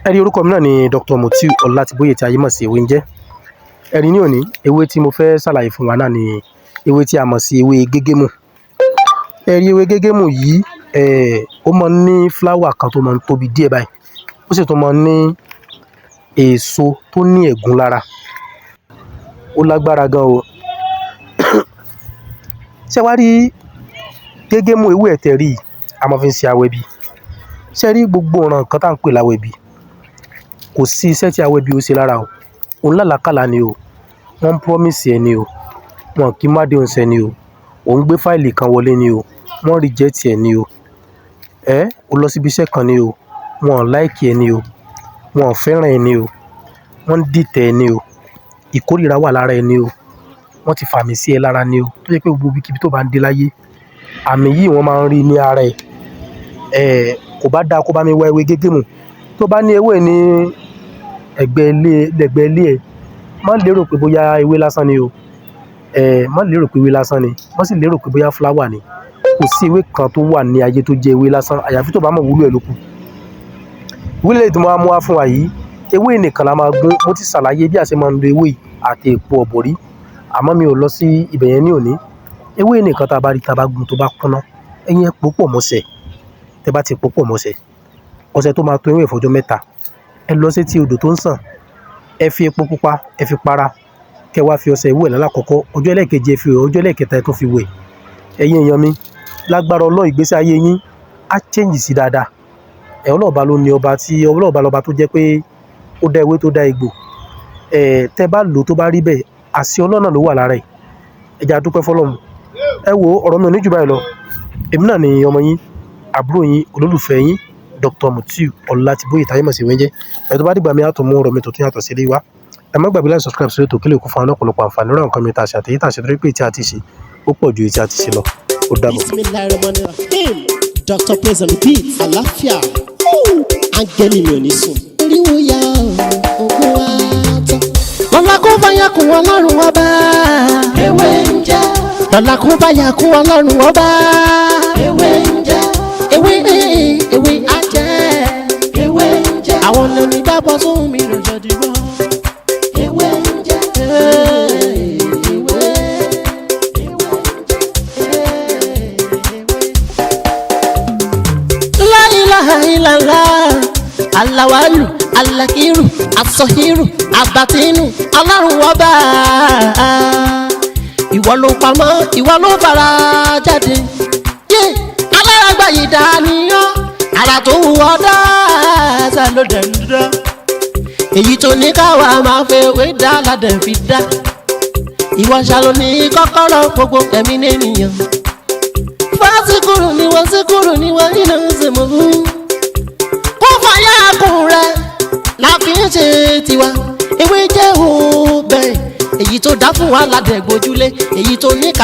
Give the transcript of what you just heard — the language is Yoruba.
Ẹ̀rí orúkọ mi náà ni Dr. Mutiu Ọlátíbóyè tí ayé mọ̀ sí ewé ń jẹ́. Ẹ̀rí ní òní, ewé tí mo fẹ́ ṣàlàyé fún wa náà ni ewé tí a mọ̀ sí ewé gegemu. Ẹ̀rí ewé gegemu yìí, ó máa ń ní fúláwà kan tó máa ń tóbi díẹ̀ báyìí. Ó sì tún máa ń ní èso tó ní ẹ̀gún lára. Ó lágbára gan o. Ṣé wá rí gegemu ewé ẹ̀tẹ̀rí a máa fi ń ṣe Awebi. Ṣé rí gbogbo ọ̀ràn nǹkan tá à ń pè láwẹ̀bí? Kò sí iṣẹ́ tí Awebi ó ṣe lára o. Òun lálàkàlà ni o. Wọ́n promise ẹ ni o. Wọn kì í má dé oúnṣẹ ni o. Òun gbé fáìlì kan wọlé ni o. Wọ́n reject ẹ ni o. O lọ síbi iṣẹ́ kan ni o. Wọn like ẹ ni o. Wọn fẹ́ràn ẹ ni o. Wọ́n dìtẹ̀ ẹ ni o. Ìkórìíra wà lára ẹ ni o. Wọ́n ti fàmì sí ẹ lára ni o. Tó jẹ́ pé gbogbo ibikíbi tó bá ń dé láyé, àmì yìí wọ́n máa ń rí ní ara ẹ. Kò bá dáa kó bá mi wá ewé gegemu. Tó bá ní ewé ní ẹ̀gbẹ́ ilé ẹ, má lérò pé bóyá ewé lásán ni o. Má lérò pé ewé lásán ni. Má sì lérò pé bóyá fúláwà ni. Kò sí ewé kan tó wà ní ayé tó jẹ́ ewé lásán. Àyàfi tó bá mọ̀ wúlò ẹ̀ lókù. Ìwúlò tí mo máa mú wá fún wa yìí, ewé nìkan la máa gún. Mo ti ṣàlàyé bí a ṣe máa ń lo ewé àti èpo ọ̀bọ̀rí. Àmọ́ mi ò lọ sí ibẹ̀ yẹn ní òní. Ewé nìkan tá a bá rí tá a bá gún tó bá kúnná, ẹ̀yin ẹ pòpọ̀ mọ́sẹ̀. Tẹ́ bá ti pòpọ̀ mọ́sẹ̀, ọṣẹ tó máa tó ewé ìfọ̀jọ́ mẹ́ta. Ẹ lọ sí ti odò tó ń sàn. Ẹ fi epo pupa, ẹ fi para. Kẹ́ wá fi ọṣẹ ìwẹ̀ lálákọ̀ọ́kọ́. Ọjọ́ ẹlẹ́ẹ̀kejì ẹ fi wẹ̀, ọjọ́ ẹlẹ́ẹ̀kẹta ẹ tún fi wẹ̀. Ẹ̀yin èèyàn mi, lágbára Ọlọ́run ìgbésí ayé yín á change sí dáadáa. Ọlọ́ọ̀ba ló ní ọba tí ọlọ́ọ̀ba lọ́ba tó jẹ́ pé ó dá ewé tó dá egbò. Tẹ́ bá lò tó bá rí bẹ́ẹ̀, àṣẹ Ọlọ́run náà ló wà lára ẹ̀. Ẹ jẹ́ a dúpẹ́ fọ́lọ́run. Ẹ wo ọ̀rọ̀ mi ò ní jù báyìí lọ. Èmi náà ni ọmọ yín, àbúrò yín, olólùfẹ́ yín, Dr. Mutiu Ọlátíbóyè tí ayé mọ̀ sí ewé ń jẹ́. Tó bá dìgbà mi á tún mú ọ̀rọ̀ mi tó tún yàtọ̀ sí ilé wa. Ẹ má gbàgbé láti subscribe sí ètò kílè kún fún ọ̀pọ̀lọpọ̀ àǹfààní lórí nǹkan mi tá a ṣe àtẹ̀yí tá a ṣe torí pé tí a ti ṣe ó pọ̀ ju èyí tí a ti ṣe lọ. Ó dàbọ̀. Bismillahirrahmanirrahim. Dr. Praise and Beat. Àlàáfíà. Áńgẹ́lì mi ò ní sùn. Oríwo ya ògùn wa tán. Lọ́la kó bá yà kún Ọlọ́run ọba. Ewé ń jẹ́. Lọ́la kó bá yà kún Ọlọ́run ọba. Ewé ń jẹ́. Ewé á jẹ́. Ewé ń jẹ́. Àwọn lóní gbàgbọ́ sóhun mi lọ́jọ́ dìbò. Ewé ń jẹ́. La ilaha illallah. Alawalu, alakiru, asọhiru, abatinu, Ọlọ́run ọba. Ìwọ ló pamọ́, ìwọ ló fara jáde. Alárágbá yìí dániyàn, ara tó wù ọ́ dáadáa ló dẹ̀ ń dá. Èyí tó ní káwa máa fẹ́ wé dá ládẹ̀ fi dá. Ìwọ ṣàlò ní kọ́kọ́rọ́ gbogbo ẹ̀mí nìyẹn. Fásikúrú ni wọ́n síkúrú ni wọ́n yìí náà ṣe mọ̀ fún. Kó fàyà kùn rẹ̀ láfi ń ṣe tiwa. Ewé jẹ́ òbẹ̀ èyí tó dá fún wa ládẹ̀ gbójúlé èyí tó ní ká.